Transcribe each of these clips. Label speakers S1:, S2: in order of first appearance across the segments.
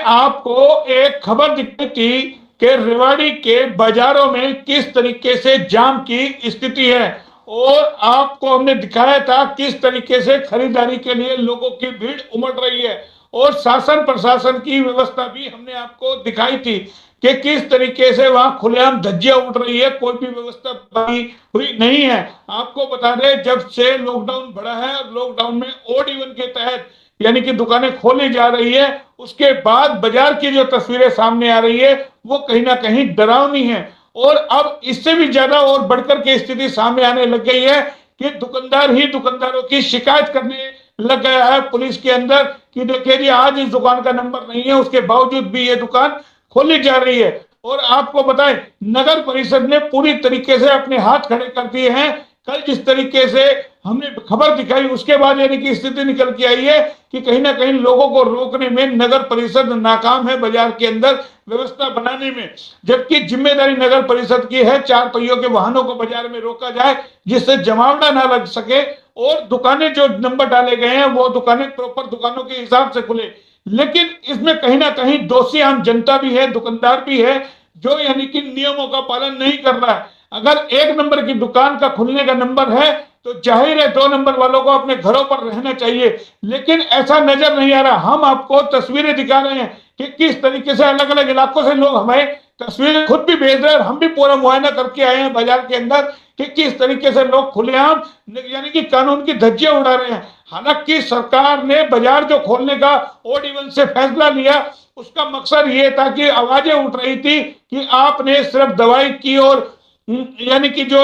S1: आपको एक खबर दिखी थी कि रेवाड़ी के बाजारों में किस तरीके से जाम की स्थिति है, और आपको हमने दिखाया था किस तरीके से खरीदारी के लिए लोगों की भीड़ उमड़ रही है, और शासन प्रशासन की व्यवस्था भी हमने आपको दिखाई थी कि किस तरीके से वहां खुलेआम धज्जियां उड़ रही है, कोई भी व्यवस्था बनी हुई नहीं है। आपको बता दें, जब से लॉकडाउन बढ़ा है और लॉकडाउन में ओड इवन के तहत यानी कि दुकानें खोली जा रही है, उसके बाद बाजार की जो तस्वीरें सामने आ रही है वो कहीं ना कहीं डरावनी है। और अब इससे भी ज्यादा और बढ़कर के स्थिति सामने आने लग गई है कि दुकानदार ही दुकानदारों की शिकायत करने लग गया है पुलिस के अंदर कि देखिए जी, आज इस दुकान का नंबर नहीं है, उसके बावजूद भी ये दुकान खोली जा रही है। और आपको बताएं, नगर परिषद ने पूरी तरीके से अपने हाथ खड़े कर दिए हैं। कल जिस तरीके से हमने खबर दिखाई उसके बाद यानी कि स्थिति निकल के आई है कि कहीं ना कहीं लोगों को रोकने में नगर परिषद नाकाम है, बाजार के अंदर व्यवस्था बनाने में। जबकि जिम्मेदारी नगर परिषद की है, चार पहियों के वाहनों को बाजार में रोका जाए जिससे जमावड़ा ना लग सके, और दुकानें जो नंबर डाले गए हैं वो दुकानें प्रॉपर दुकानों के हिसाब से खुले। लेकिन इसमें कहीं ना कहीं दोषी आम जनता भी है, दुकानदार भी है, जो यानी कि नियमों का पालन नहीं कर रहा है। अगर एक नंबर की दुकान का खुलने का नंबर है तो जाहिर है दो नंबर वालों को अपने घरों पर रहना चाहिए, लेकिन ऐसा नजर नहीं आ रहा। हम आपको तस्वीरें दिखा रहे हैं कि किस तरीके से अलग अलग इलाकों से लोग हमें तस्वीरें खुद भी भेज रहे हैं, और हम भी पूरा मुआयना करके आए हैं बाजार के अंदर कि किस तरीके से लोग खुलेआम यानी कि कानून की धज्जियां उड़ा रहे हैं। हालांकि सरकार ने बाजार जो खोलने का ओड इवन से फैसला लिया, उसका मकसद ये था कि आवाजें उठ रही थी कि आपने सिर्फ दवाई की और यानी कि जो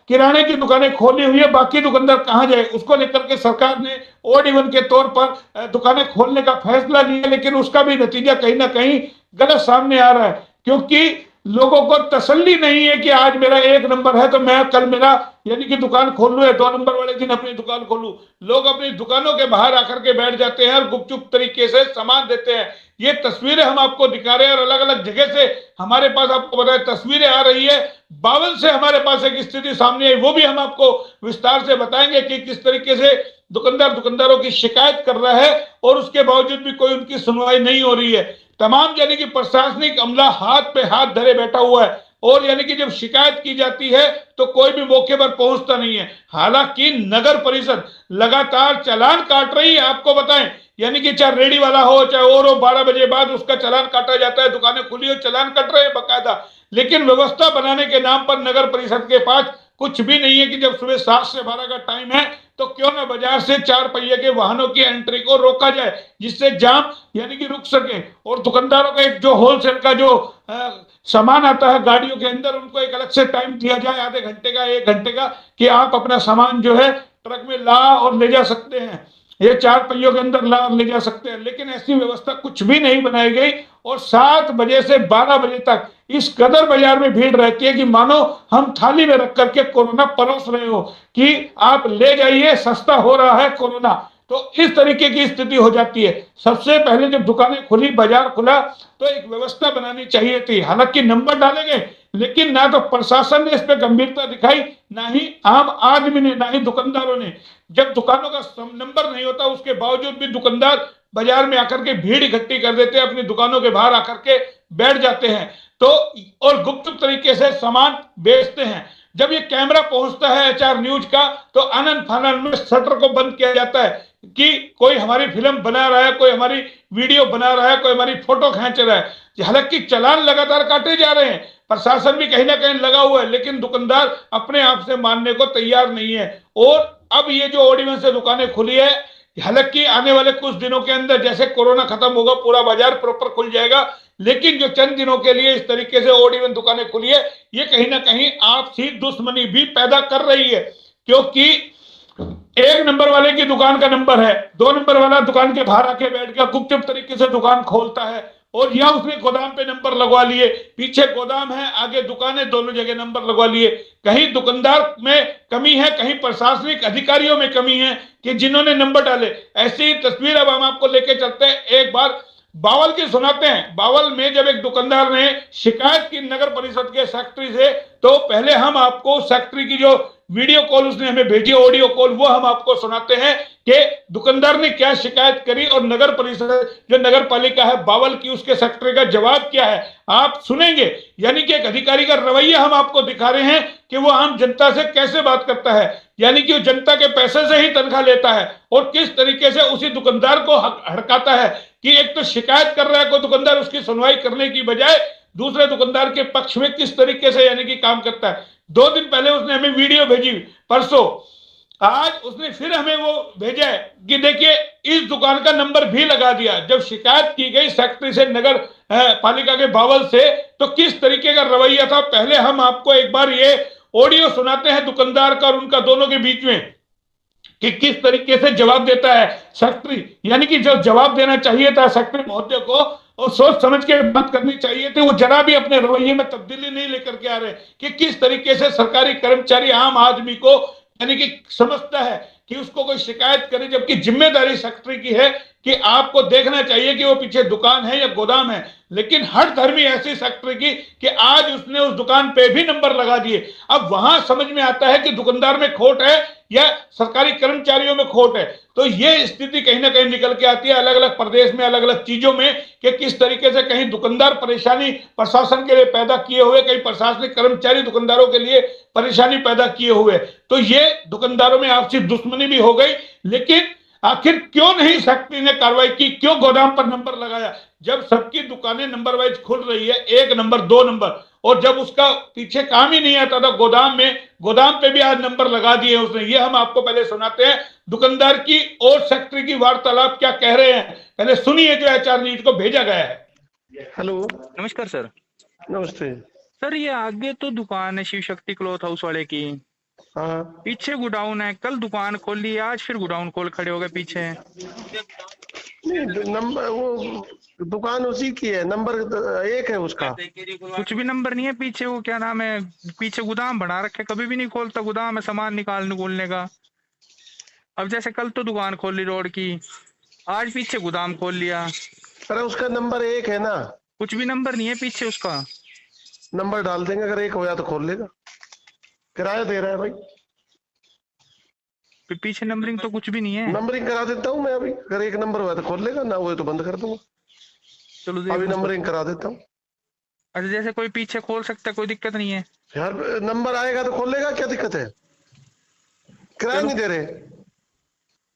S1: किराने की दुकानें खोली हुई है, बाकी दुकानदार कहाँ जाए, उसको लेकर के सरकार ने ओड इवन के तौर पर दुकानें खोलने का फैसला लिया। लेकिन उसका भी नतीजा कहीं ना कहीं गलत सामने आ रहा है, क्योंकि लोगों को तसल्ली नहीं है कि आज मेरा एक नंबर है तो मैं कल मेरा यानी कि दुकान खोल लूं, या दो नंबर वाले दिन अपनी दुकान खोलूं। लोग अपनी दुकानों के बाहर आकर के बैठ जाते हैं और गुपचुप तरीके से सामान देते हैं। ये तस्वीरें हम आपको दिखा रहे हैं, और अलग अलग जगह से हमारे पास आपको बताया तस्वीरें आ रही है। बावल से हमारे पास एक स्थिति सामने आई, वो भी हम आपको विस्तार से बताएंगे कि किस तरीके से दुकानदारों की शिकायत कर रहा है और उसके बावजूद भी कोई उनकी सुनवाई नहीं हो रही है। तमाम यानी कि प्रशासनिक अमला हाथ पे हाथ धरे बैठा हुआ है, और यानी कि जब शिकायत की जाती है तो कोई भी मौके पर पहुंचता नहीं है। हालांकि नगर परिषद लगातार चालान काट रही है। आपको बताएं, यानी कि चाहे रेडी वाला हो चाहे और हो, 12 बजे बाद उसका चालान काटा जाता है। दुकानें खुली हो, चालान कट रहे हैं बकायदा। लेकिन व्यवस्था बनाने के नाम पर नगर परिषद के पास कुछ भी नहीं है कि जब सुबह 7 से 12 का टाइम है तो क्यों ना बाजार से चार पहिए के वाहनों की एंट्री को रोका जाए, जिससे जाम यानी कि रुक सके। और दुकानदारों का एक जो होलसेल का जो सामान आता है गाड़ियों के अंदर, उनको एक अलग से टाइम दिया जाए, आधे घंटे का, 1 घंटे का, कि आप अपना सामान जो है ट्रक में ला और ले जा सकते हैं, ये चार पहियों के अंदर ला और ले जा सकते हैं। लेकिन ऐसी व्यवस्था कुछ भी नहीं बनाई गई, और 7 बजे से 12 बजे तक इस कदर बाजार में भीड़ रहती है कि मानो हम थाली में रख करके कोरोना परोस रहे हो कि आप ले जाइए, सस्ता हो रहा है कोरोना। तो इस तरीके की स्थिति हो जाती है। सबसे पहले जब दुकानें खुली, बाजार खुला, तो एक व्यवस्था बनानी चाहिए थी। हालांकि नंबर डाले गए, लेकिन ना तो प्रशासन ने इस पर गंभीरता दिखाई, ना ही आम आदमी ने, ना ही दुकानदारों ने। जब दुकानों का नंबर नहीं होता उसके बावजूद भी दुकानदार बाजार में आकर के भीड़ इकट्ठी कर देते हैं, अपनी दुकानों के बाहर आकर के बैठ जाते हैं, तो और गुपचुप तरीके से सामान बेचते हैं। जब ये कैमरा पहुंचता है HR न्यूज का, तो आनंद फानंद में शटर को बंद किया जाता है कि कोई हमारी फिल्म बना रहा है, कोई हमारी वीडियो बना रहा है, कोई हमारी फोटो खींच रहा है। हालांकि चालान लगातार काटे जा रहे हैं, प्रशासन भी कहीं ना कहीं लगा हुआ है, लेकिन दुकानदार अपने आप से मानने को तैयार नहीं है। और अब ये जो ऑर्डिनेंस से दुकानें खुली है, हालांकि आने वाले कुछ दिनों के अंदर जैसे कोरोना खत्म होगा पूरा बाजार प्रॉपर खुल जाएगा, लेकिन जो चंद दिनों के लिए इस तरीके से ओड इवन दुकानें खुली है, ये कहीं ना कहीं आपसी दुश्मनी भी पैदा कर रही है। क्योंकि एक नंबर वाले की दुकान का नंबर है, 2 नंबर वाला दुकान के बाहर आके बैठ गया, गुपचुप तरीके से दुकान खोलता है, और यहाँ उसने गोदाम पे नंबर लगवा लिए, पीछे गोदाम है, आगे दुकानें, दोनों जगह नंबर लगवा लिए। कहीं दुकानदार में कमी है, कहीं प्रशासनिक अधिकारियों में कमी है कि जिन्होंने नंबर डाले। ऐसी तस्वीर अब हम आपको लेके चलते हैं। एक बार बावल की सुनाते हैं। बावल में जब एक दुकानदार ने शिकायत की नगर परिषद के सेक्रेटरी से, तो पहले हम आपको सेक्रेटरी की जो वीडियो कॉल उसने हमें भेजी, ऑडियो कॉल, वो हम आपको सुनाते हैं कि दुकानदार ने क्या शिकायत करी और नगर परिषद जो नगर पालिका है बावल की, उसके सेक्रेटरी का जवाब क्या है, आप सुनेंगे। यानी कि एक अधिकारी का रवैया हम आपको दिखा रहे हैं कि वो आम जनता से कैसे बात करता है, यानी कि वो जनता के पैसे से ही तनख्वाह लेता है और किस तरीके से उसी दुकानदार को हड़काता है कि एक तो शिकायत कर रहा है कोई दुकानदार, उसकी सुनवाई करने की बजाय दूसरे दुकानदार के पक्ष में किस तरीके से यानी कि काम करता है। 2 दिन पहले उसने हमें वीडियो भेजी, परसों, आज उसने फिर हमें वो भेजा है कि देखिए इस दुकान का नंबर भी लगा दिया। जब शिकायत की गई सेक्रेटरी से नगर पालिका के बावल से, तो किस तरीके का रवैया था, पहले हम आपको एक बार ये ऑडियो सुनाते हैं दुकानदार का और उनका दोनों के बीच में, कि किस तरीके से जवाब देता है सेक्रेटरी। यानी कि जो जवाब देना चाहिए था सेक्रेटरी महोदय को और सोच समझ के बात करनी चाहिए थी, वो जरा भी अपने रवैये में तब्दीली नहीं लेकर के आ रहे कि किस तरीके से सरकारी कर्मचारी आम आदमी को यानी कि समझता है कि उसको कोई शिकायत करे, जबकि जिम्मेदारी सेक्रेटरी की है कि आपको देखना चाहिए कि वो पीछे दुकान है या गोदाम है। लेकिन हर धर्मी ऐसी सेक्रेटरी की कि आज उसने उस दुकान पे भी नंबर लगा दिए। अब वहां समझ में आता है कि दुकानदार में खोट है या सरकारी कर्मचारियों में खोट है। तो ये स्थिति कहीं ना कहीं निकल के आती है अलग अलग प्रदेश में, अलग अलग चीजों में, कि किस तरीके से कहीं दुकानदार परेशानी प्रशासन के लिए पैदा किए हुए, कहीं प्रशासनिक कर्मचारी दुकानदारों के लिए परेशानी पैदा किए हुए। तो ये दुकानदारों में आपसी दुश्मनी भी हो गई। लेकिन आखिर क्यों नहीं सेक्रेटरी ने कार्रवाई की, क्यों गोदाम पर नंबर लगाया, जब सबकी दुकानें नंबर वाइज खुल रही है, 1 नंबर 2 नंबर, और जब उसका पीछे काम ही नहीं आता था गोदाम में, गोदाम पे भी आज नंबर लगा दिए उसने। ये हम आपको पहले सुनाते हैं दुकानदार की और सेक्रेटरी की वार्तालाप क्या कह रहे हैं, पहले सुनिए जो एचआर नीट को भेजा गया है।
S2: हेलो,
S3: नमस्कार सर।
S2: नमस्ते
S3: सर ये आगे तो दुकान है शिव शक्ति क्लॉथ हाउस वाले की,
S2: हाँ
S3: पीछे गोडाउन है, कल दुकान खोल ली, आज फिर गोडाउन खोल खड़े हो गए पीछे।
S2: नहीं, नंबर वो दुकान उसी की है, नंबर 1 है उसका।
S3: कुछ भी नंबर नहीं है पीछे, वो क्या नाम है, पीछे गोदाम बना रखे, कभी भी नहीं खोलता गोदाम है सामान निकालने का। अब जैसे कल तो दुकान खोल ली रोड की, आज पीछे गोदाम खोल लिया।
S2: अरे उसका नंबर 1 है ना,
S3: कुछ भी नंबर नहीं है पीछे उसका।
S2: नंबर डाल देंगे, अगर 1 होया तो खोल लेगा। किराया दे रहा है भाई,
S3: पीछे नंबरिंग तो कुछ भी नहीं है।
S2: नंबरिंग करा देता हूँ मैं अभी, अगर 1 नंबर हुआ तो खोल लेगा, ना हुए तो बंद कर दूंगा।
S3: चलो
S2: अभी नंबरिंग करा देता हूँ।
S3: अच्छा जैसे कोई पीछे खोल सकता है, कोई दिक्कत नहीं है
S2: यार नंबर आएगा तो खोल लेगा, क्या दिक्कत है? किराया नहीं दे रहे।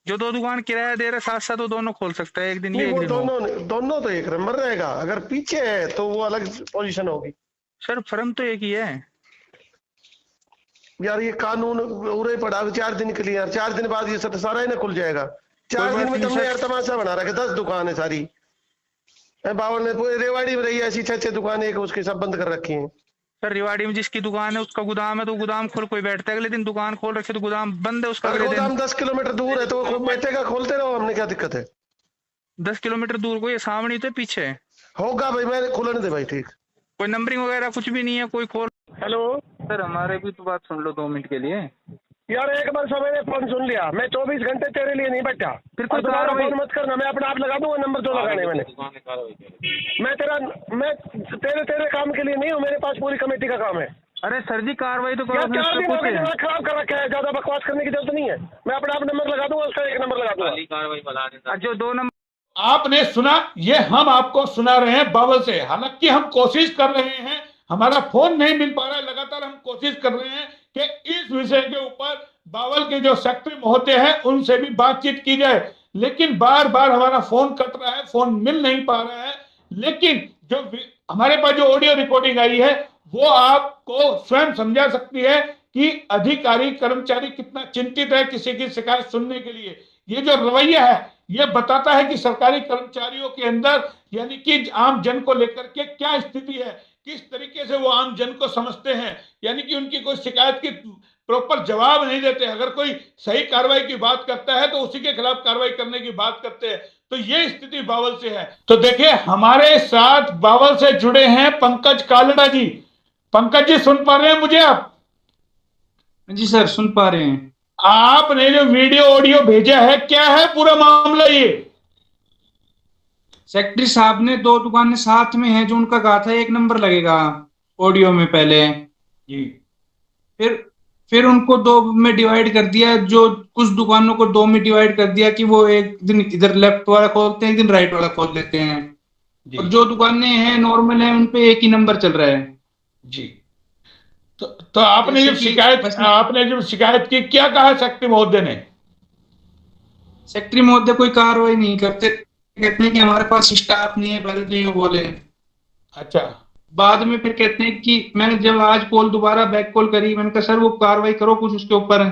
S3: जो 2 दुकान किराया दे रहे साथ साथ वो दोनों खोल सकता है, एक दिन
S2: नहीं,
S3: ये एक
S2: वो
S3: दिन वो।
S2: दोनों तो 1 नंबर रहेगा, अगर पीछे है तो वो अलग पोजीशन होगी।
S3: सर फर्म तो एक ही है
S2: यार ये कानून उरे पड़ा 4 दिन के लिए यार, 4 दिन बाद ये सब सारा ही ना खुल जाएगा। 4 दिन में तुमने यार तमाशा बना रखा, 10 दुकान है सारी। बावल ने पूरे रेवाड़ी में रही ऐसी 6 दुकानें, एक उसके सब बंद कर रखी हैं।
S3: सर रेवाड़ी में जिसकी दुकान है उसका गोदाम है तो गोदाम खोल कोई बैठता है, अगले दिन दुकान खोल रखे तो गोदाम बंद है उसका, अगले
S2: गोदाम
S3: दिन
S2: 10 किलोमीटर दूर है तो वो बैठेगा, खोलते रहो, हमने क्या दिक्कत है?
S3: 10 किलोमीटर दूर को, ये सामने ही तो पीछे
S2: होगा भाई, मैं खुलने दे भाई, ठीक।
S3: कोई नंबरिंग वगैरह कुछ भी नहीं है, कोई खोल।
S2: हेलो
S3: सर हमारे भी तो बात सुन लो 2 मिनट के लिए।
S2: यार, एक बार मैंने फोन सुन लिया, मैं 24 घंटे तेरे लिए नहीं बैठा।
S3: फिर कोई
S2: दोबारा
S3: कार्रवाई
S2: फोन मत करना, मैं अपना आप लगा दूंगा नंबर जो लगाने मैंने। मैं तेरे काम के लिए नहीं हूँ, मेरे पास पूरी कमेटी का काम है।
S3: अरे सर जी कार्रवाई तो करो।
S2: 4 दिन हो गए, दिमाग खराब कर रखा है, ज्यादा बकवास करने की जरूरत नहीं है। मैं अपना आप नंबर लगा दूंगा, उसका 1 नंबर लगा दूंगा।
S3: जो 2 नंबर
S1: आपने सुना, ये हम आपको सुना रहे हैं बावल से। हालांकि हम कोशिश कर रहे हैं, हमारा फोन नहीं मिल पा रहा है, लगातार हम कोशिश कर रहे हैं कि इस विषय के ऊपर बावल के जो सेक्रेटरी महोदय हैं उनसे भी बातचीत की जाए, लेकिन बार बार हमारा फोन कट रहा है, फोन मिल नहीं पा रहा है। लेकिन जो हमारे पास जो ऑडियो रिकॉर्डिंग आई है वो आपको स्वयं समझा सकती है कि अधिकारी कर्मचारी कितना चिंतित है किसी की शिकायत सुनने के लिए। ये जो रवैया है ये बताता है कि सरकारी कर्मचारियों के अंदर यानी कि आम जन को लेकर के क्या स्थिति है, किस तरीके से वो आम जन को समझते हैं, यानी कि उनकी कोई शिकायत की प्रॉपर जवाब नहीं देते। अगर कोई सही कार्रवाई की बात करता है तो उसी के खिलाफ कार्रवाई करने की बात करते हैं। तो ये स्थिति बावल से है। तो देखिए हमारे साथ बावल से जुड़े हैं पंकज कालड़ा जी। पंकज जी सुन पा रहे हैं मुझे आप?
S4: जी सर सुन पा रहे हैं।
S1: आपने जो वीडियो ऑडियो भेजा है क्या है पूरा मामला? ये
S4: सेक्रेटरी साहब ने दो दुकानें साथ में हैं जो उनका कहा था एक नंबर लगेगा ऑडियो में पहले,
S1: जी
S4: फिर फिर उनको दो में डिवाइड कर दिया, जो कुछ दुकानों को दो में डिवाइड कर दिया कि वो एक दिन इधर लेफ्ट वाला खोलते हैं, एक दिन राइट वाला खोल लेते हैं,
S1: जी
S4: और जो दुकानें हैं नॉर्मल हैं उन पे एक ही नंबर चल रहा है।
S1: जी। तो आपने
S4: जैसे
S1: जब
S4: कि
S1: शिकायत
S4: बस
S1: की, क्या कहा सेक्रेटरी महोदय ने?
S4: सेक्रेटरी महोदय कोई कार्रवाई नहीं करते, कहते हैं कि हमारे पास स्टाफ नहीं है, पहले तो ये बोले।
S1: अच्छा
S4: बाद में फिर कहते हैं कि मैंने जब आज कॉल दोबारा बैक कॉल करी, मैंने कहा सर वो कार्रवाई करो कुछ उसके ऊपर।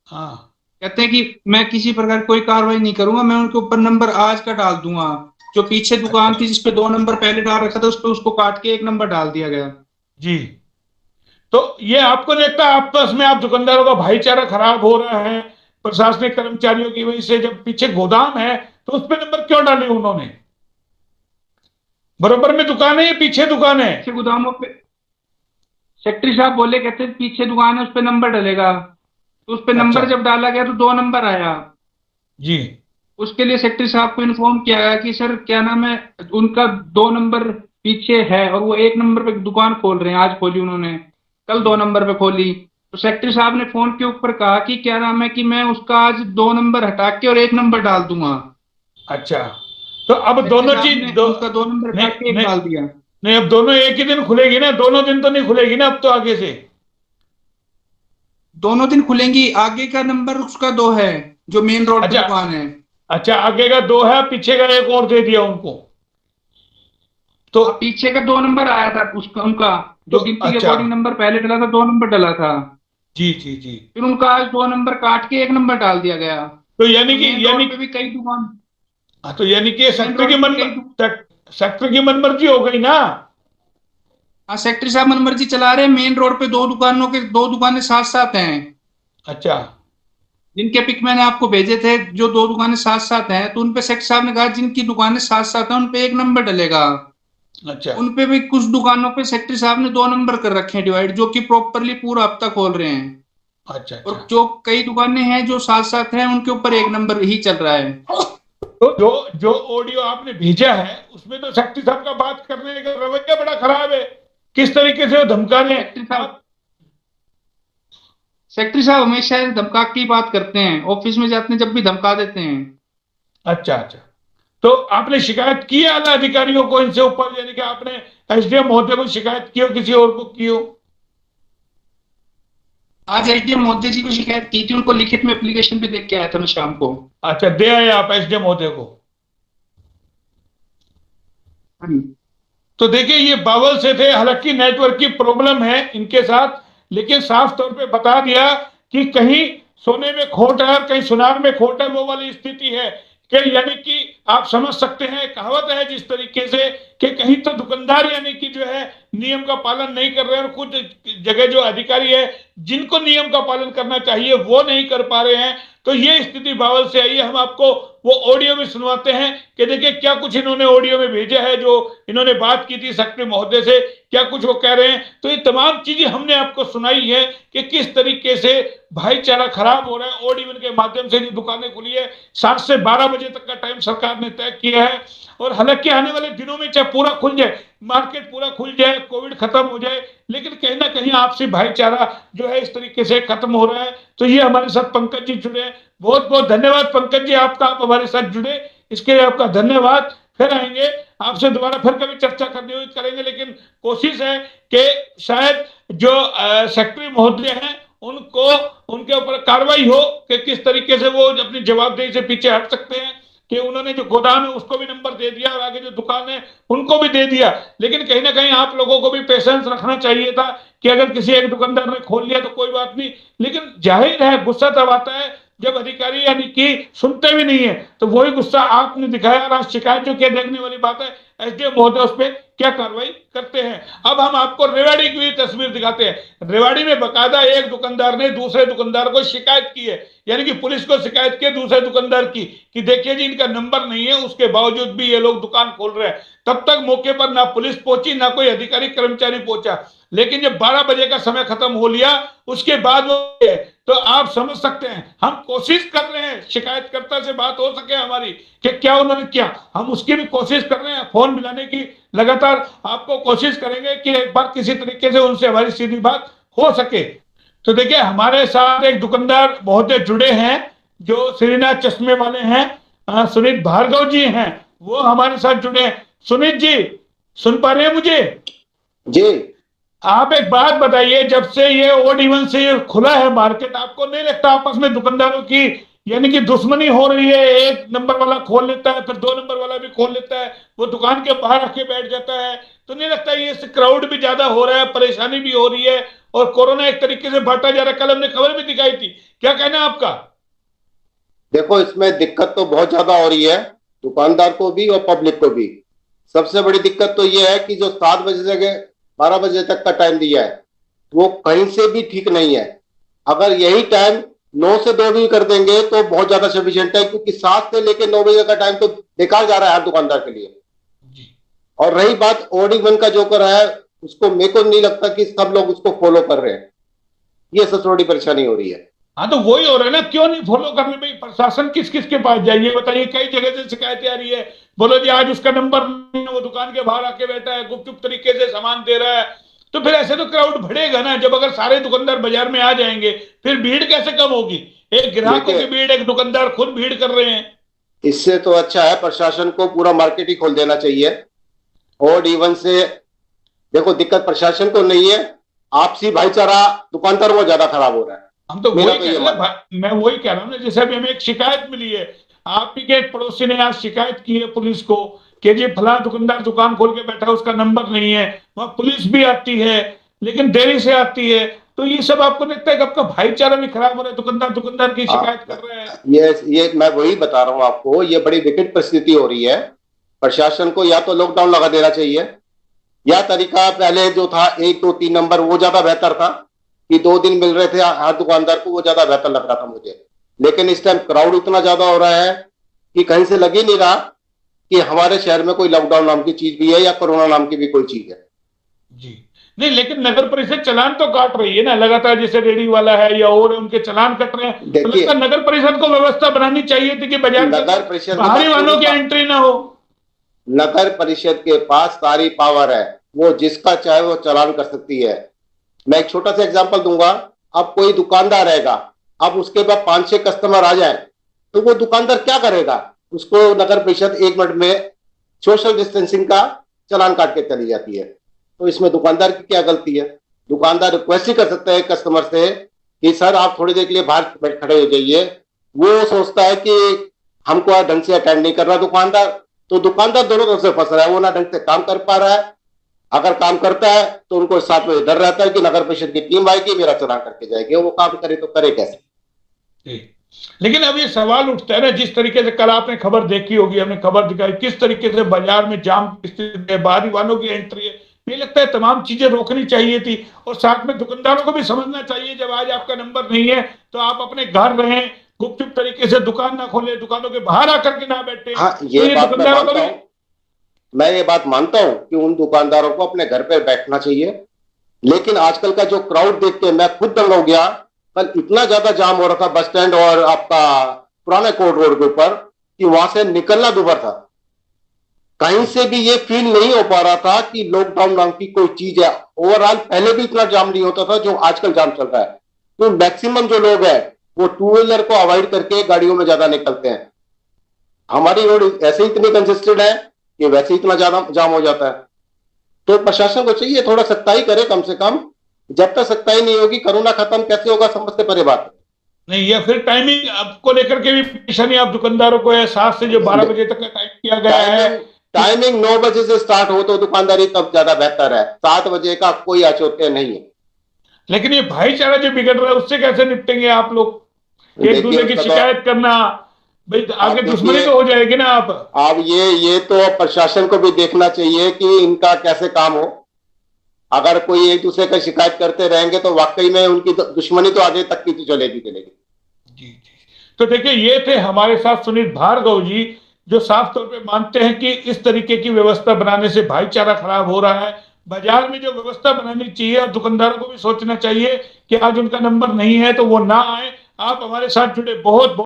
S1: हाँ
S4: कहते हैं कि मैं किसी प्रकार की कोई कार्रवाई नहीं करूंगा, मैं उनके ऊपर नंबर आज का डाल दूंगा। जो पीछे दुकान थी जिसपे दो नंबर पहले डाल रखा था उस पे उसको काट के एक नंबर डाल दिया गया।
S1: जी। तो ये आपको लगता है आपस में आप दुकानदारों का भाईचारा खराब हो रहा है प्रशासनिक कर्मचारियों की वजह से? जब पीछे गोदाम है तो उस पे नंबर क्यों डाले उन्होंने? बराबर में दुकान है या पीछे दुकान है?
S4: पीछे गोदामों पे सेक्रेटरी साहब बोले, कहते हैं पीछे दुकान है उस पे नंबर डलेगा, तो उस पे नंबर
S1: अच्छा
S4: जब डाला गया तो दो नंबर आया।
S1: जी
S4: उसके लिए सेक्रेटरी साहब को इन्फॉर्म किया गया कि सर क्या नाम है, उनका दो नंबर पीछे है और वो एक नंबर पे दुकान खोल रहे हैं, आज खोली उन्होंने, कल दो नंबर पे खोली। तो सेक्रेटरी साहब ने फोन के ऊपर कहा कि क्या नाम है कि मैं उसका आज दो नंबर हटा के और एक नंबर डाल दूंगा।
S1: अच्छा। तो अब
S4: सेक्रेटरी
S1: दोनों
S4: साहब
S1: चीज
S4: ने
S1: दो
S4: उसका दो नंबर हटा
S1: नहीं
S4: के एक
S1: नहीं
S4: डाल दिया।
S1: नहीं, अब दोनों एक ही दिन खुलेगी ना? दोनों दिन तो नहीं खुलेगी ना अब तो आगे से?
S4: दोनों दिन खुलेंगी, आगे का नंबर उसका दो है जो मेन रोड पे
S1: अच्छा
S4: दुकान है।
S1: अच्छा, आगे का दो है, पीछे का एक और दे दिया उनको तो?
S4: अब पीछे का दो नंबर आया था उसका, उनका
S1: तो
S4: जो गिनती के
S1: अच्छा
S4: अकॉर्डिंग नंबर पहले डला था, दो नंबर डला था,
S1: जी जी जी।
S4: फिर उनका आज दो नंबर काट के एक नंबर डाल दिया गया।
S1: तो
S4: तो मेन रोड पे भी कई दुकान,
S1: यानी कि
S4: मेन रोड पे कई
S1: सेक्टर की मनमर्जी हो गई ना?
S4: हाँ सेक्रेटरी साहब मनमर्जी चला रहे हैं। मेन रोड पे दो दुकानों के दो दुकानें साथ साथ हैं,
S1: अच्छा
S4: जिनके पिक मैंने आपको भेजे थे, जो दो दुकानें साथ साथ हैं, तो उनपे सेक्रेटरी साहब ने कहा जिनकी दुकानें साथ साथ हैं उनपे एक नंबर डलेगा।
S1: अच्छा
S4: उनपे भी कुछ दुकानों पे सेक्रेटरी साहब ने दो नंबर कर रखे हैं डिवाइड, जो कि प्रॉपरली पूरा हफ्ता खोल रहे हैं।
S1: अच्छा अच्छा।
S4: और जो कई दुकानें हैं जो साथ साथ हैं उनके ऊपर एक नंबर ही चल रहा है।
S1: तो जो जो ऑडियो आपने भेजा है उसमें तो सेक्रेटरी साहब का बात करने का रवैया बड़ा खराब है। किस तरीके से वो धमका रहे
S4: सेक्रेटरी साहब
S1: आप?
S4: सेक्रेटरी साहब हमेशा धमका की बात करते हैं, ऑफिस में जाते हैं जब भी धमका देते हैं।
S1: अच्छा अच्छा। तो आपने शिकायत की है आला अधिकारियों को इनसे ऊपर, यानी कि आपने एसडीएम महोदय को शिकायत की हो, किसी और को की हो?
S4: आज एसडीएम महोदय जी को शिकायत की थी, उनको लिखित में एप्लीकेशन भी देख के आया था मैं शाम को।
S1: अच्छा, दे आए आप एसडीएम महोदय को? तो देखिए ये बावल से थे, हालांकि नेटवर्क की प्रॉब्लम है इनके साथ, लेकिन साफ तौर पे बता दिया कि कहीं सोने में खोट है और कहीं सुनार में खोट है, वो वाली स्थिति है कि यानी कि आप समझ सकते हैं, कहावत है जिस तरीके से कि कहीं तो दुकानदार यानी कि जो है नियम का पालन नहीं कर रहे हैं और कुछ जगह जो अधिकारी है जिनको नियम का पालन करना चाहिए वो नहीं कर पा रहे हैं। तो ये स्थिति बावल से आई है। हम आपको वो ऑडियो में सुनवाते हैं कि देखिए क्या कुछ इन्होंने ऑडियो में भेजा है, जो इन्होंने बात की थी सेक्रेटरी महोदय से, क्या कुछ वो कह रहे हैं। तो ये तमाम चीजें हमने आपको सुनाई है कि किस तरीके से भाईचारा खराब हो रहा है। ऑडियो के माध्यम से जो दुकानें खुली है 7 से 12 बजे तक का टाइम सरकार ने तय किया है, और हालांकि आने वाले दिनों में चाहे पूरा खुल जाए, मार्केट पूरा खुल जाए, कोविड खत्म हो जाए, लेकिन कहीं ना कहीं आपसी भाईचारा जो है इस तरीके से खत्म हो रहा है। तो ये हमारे साथ पंकज जी जुड़े हैं, बहुत बहुत धन्यवाद पंकज जी आपका, आप हमारे साथ जुड़े, इसके लिए आपका धन्यवाद। फिर आएंगे आपसे दोबारा, फिर कभी चर्चा करनी हुई करेंगे, लेकिन कोशिश है कि शायद जो सेक्रेटरी महोदय हैं उनको उनके ऊपर कार्रवाई हो कि किस तरीके से वो अपनी जवाबदेही से पीछे हट सकते हैं, कि उन्होंने जो गोदाम है उसको भी नंबर दे दिया और आगे जो दुकान है उनको भी दे दिया। लेकिन कहीं ना कहीं आप लोगों को भी पेशेंस रखना चाहिए था कि अगर किसी एक दुकानदार ने खोल लिया तो कोई बात नहीं, लेकिन जाहिर है गुस्सा तब आता है जब अधिकारी यानी कि सुनते भी नहीं है। तो वही गुस्सा आपने दिखाया और आज शिकायत जो क्या देखने वाली बात है, एसडीएम महोदय उस पर क्या कार्रवाई करते हैं। अब हम आपको रेवाड़ी की भी तस्वीर दिखाते हैं। रेवाड़ी में बकायदा एक दुकानदार ने दूसरे दुकानदार को शिकायत की है, यानी कि पुलिस को शिकायत की दूसरे दुकानदार की कि देखिए जी इनका नंबर नहीं है, उसके बावजूद भी ये लोग दुकान खोल रहे हैं। तब तक मौके पर ना पुलिस पहुंची ना कोई अधिकारी कर्मचारी पहुंचा। लेकिन जब 12 बजे का समय खत्म हो लिया उसके बाद वो, तो आप समझ सकते हैं हम कोशिश कर रहे हैं शिकायतकर्ता से बात हो सके हमारी कि क्या उन्होंने किया, हम उसकी भी कोशिश कर रहे हैं, फोन मिलाने की लगातार आपको कोशिश करेंगे कि एक बार किसी तरीके से उनसे हमारी सीधी बात हो सके। तो देखिए हमारे साथ एक दुकानदार बहुत जुड़े हैं जो श्रीनाथ चश्मे वाले हैं, सुनीत भार्गव जी हैं, वो हमारे साथ जुड़े हैं। सुनीत जी सुन पा रहे हैं मुझे?
S5: जी।
S1: आप एक बात बताइए, जब से ये ओड इवन से ये खुला है मार्केट, आपको नहीं लगता आपस में दुकानदारों की यानी कि दुश्मनी हो रही है? एक नंबर वाला खोल लेता है, फिर 2 नंबर वाला भी खोल लेता है, वो दुकान के बाहर आके बैठ जाता है। तो नहीं लगता ये क्राउड भी ज्यादा हो रहा है, परेशानी भी हो रही है और कोरोना एक तरीके से बांटा जा रहा है? कल हमने खबर भी दिखाई थी, क्या कहना है आपका?
S5: देखो इसमें दिक्कत तो बहुत ज्यादा हो रही है, दुकानदार को भी और पब्लिक को भी। सबसे बड़ी दिक्कत तो ये है कि जो 7 बजे से 12 बजे तक का टाइम दिया है वो कहीं से भी ठीक नहीं है। अगर यही टाइम 9 से 2 भी कर देंगे तो बहुत ज्यादा सफिशिएंट है, क्योंकि 7 से लेकर 9 बजे का टाइम तो बेकार जा रहा है हर दुकानदार के लिए। और रही बात ओड इवन का जो कर रहा है उसको, मेरे को नहीं लगता कि सब लोग उसको फॉलो कर रहे हैं, ये सबसे बड़ी परेशानी हो रही है।
S1: हाँ तो वही हो रहा है ना, क्यों नहीं फॉलो कर रहे भाई? प्रशासन किस किस के पास जाइए बताइए, कई जगह से शिकायतें आ रही है, बोलो जी आज उसका नंबर नहीं है, वो दुकान के बाहर आके बैठा है, गुपचुप तरीके से सामान दे रहा है। तो फिर ऐसे तो क्राउड बढ़ेगा ना, जब अगर सारे दुकानदार बाजार में आ जाएंगे फिर भीड़ कैसे कम होगी? एक ग्राहकों की भीड़, एक दुकानदार खुद भीड़ कर रहे हैं।
S5: इससे तो अच्छा है प्रशासन को पूरा मार्केट ही खोल देना चाहिए। ओड इवन से देखो दिक्कत प्रशासन को नहीं है, आपसी भाईचारा दुकानदारों को ज्यादा खराब हो रहा है।
S1: हम तो
S5: मेरा
S1: वही
S5: तो
S1: कह
S5: ये
S1: रहे हैं, मैं वही कह रहा हूँ ना, जैसे अभी हमें एक शिकायत मिली है, आप ही के एक पड़ोसी ने आज शिकायत की है पुलिस को कि जी फला दुकानदार दुकान खोल के बैठा है, उसका नंबर नहीं है। वहां पुलिस भी आती है लेकिन देरी से आती है। तो ये सब आपको लगता है कि आपका भाईचारा भी खराब हो रहा है? दुकानदार की शिकायत कर रहे हैं।
S5: ये मैं वही बता रहा हूँ आपको, ये बड़ी विकट परिस्थिति हो रही है। प्रशासन को या तो लॉकडाउन लगा देना चाहिए, या तरीका पहले जो था 1 2 3 नंबर वो ज्यादा बेहतर था कि 2 दिन मिल रहे थे हर दुकानदार को, वो ज्यादा बेहतर लग रहा था मुझे। लेकिन इस टाइम क्राउड इतना ज्यादा हो रहा है कि कहीं से लग ही नहीं रहा कि हमारे शहर में कोई लॉकडाउन नाम की चीज भी है या कोरोना नाम की भी कोई चीज है।
S1: जी नहीं, लेकिन नगर परिषद चालान तो काट रही है ना लगातार, जैसे रेडी वाला है या और उनके चालान कट रहे हैं। तो लगता है नगर परिषद को व्यवस्था बनानी चाहिए थी कि बाजार
S5: नगर परिषद
S1: बाहरी वालों की एंट्री ना हो।
S5: नगर परिषद के पास सारी पावर है, वो जिसका चाहे वो चालान कर सकती है। मैं एक छोटा सा एग्जांपल दूंगा। अब कोई दुकानदार रहेगा, अब उसके बाद 5-6 कस्टमर आ जाए तो वो दुकानदार क्या करेगा? उसको नगर परिषद 1 मिनट में सोशल डिस्टेंसिंग का चालान काट के चली जाती है। तो इसमें दुकानदार की क्या गलती है? दुकानदार रिक्वेस्ट ही कर सकता है कस्टमर से कि सर आप थोड़ी देर के लिए बाहर खड़े हो जाइए। वो सोचता है कि हमको ढंग से अटेंड नहीं कर रहा दुकानदार, तो दुकानदार दोनों तरफ से फंस रहा है, वो ना ढंग से काम कर पा रहा है। अगर काम करता है तो उनको साथ में डर रहता है कि नगर परिषद की टीम आएगी मेरा चालान करके जाएगी, वो काम करे तो करे कैसे?
S1: लेकिन अब ये सवाल उठता है ना, जिस तरीके से कल आपने खबर देखी होगी, हमने खबर दिखाई, किस तरीके से बाजार में जाम की स्थिति है, बाहरी वालों की एंट्री है। मुझे लगता है तमाम चीजें रोकनी चाहिए थी और साथ में दुकानदारों को भी समझना चाहिए जब आज आपका नंबर नहीं है तो आप अपने घर रहें, गुपचुप तरीके से दुकान ना खोले, दुकानों के बाहर आकर के ना बैठे।
S5: हाँ, ये बात मैं ये बात मानता हूं कि उन दुकानदारों को अपने घर पे बैठना चाहिए। लेकिन आजकल का जो क्राउड देख के मैं खुद दंग हो गया। कल इतना ज्यादा जाम हो रहा था बस स्टैंड और आपका पुराने कोर्ट रोड के ऊपर कि वहां से निकलना दूभर था। कहीं से भी ये फील नहीं हो पा रहा था कि लॉकडाउन नाम की कोई चीज है। ओवरऑल पहले भी इतना जाम नहीं होता था जो आजकल जाम चल रहा है। तो मैक्सिमम जो लोग हैं वो 2 व्हीलर को अवॉइड करके गाड़ियों में ज्यादा निकलते हैं। हमारी रोड ऐसे ही इतनी कंजेस्टेड है कि वैसे ही इतना ज्यादा जाम हो जाता है। तो प्रशासन को चाहिए थोड़ा सख्ताई करे कम से कम। जब तक सख्ताई नहीं होगी कोरोना खत्म कैसे होगा समझते परे बात
S1: नहीं। या फिर टाइमिंग को लेकर के भी परेशानी आप दुकानदारों को है, 7 से जो 12 बजे तक का टाइम किया गया है।
S5: टाइमिंग 9 बजे से स्टार्ट हो तो दुकानदारी तब ज्यादा बेहतर है, 7 बजे का कोई औचित्य नहीं है।
S1: लेकिन ये भाईचारा जो बिगड़ रहा है उससे कैसे निपटेंगे आप लोग? एक दूसरे की शिकायत करना, भाई आगे दुश्मनी तो हो जाएगी ना। आप
S5: अब ये तो प्रशासन को भी देखना चाहिए कि इनका कैसे काम हो। अगर कोई एक दूसरे का शिकायत करते रहेंगे तो वाकई में उनकी दुश्मनी तो आगे तक की तो चलेगी।
S1: जी। तो देखिए ये थे हमारे साथ सुनीत भार्गव जी, जो साफ तौर पे मानते हैं कि इस तरीके की व्यवस्था बनाने से भाईचारा खराब हो रहा है बाजार में जो व्यवस्था बनानी चाहिए और दुकानदारों को भी सोचना चाहिए कि आज उनका नंबर नहीं है तो वो ना आए। आप हमारे साथ जुड़े, बहुत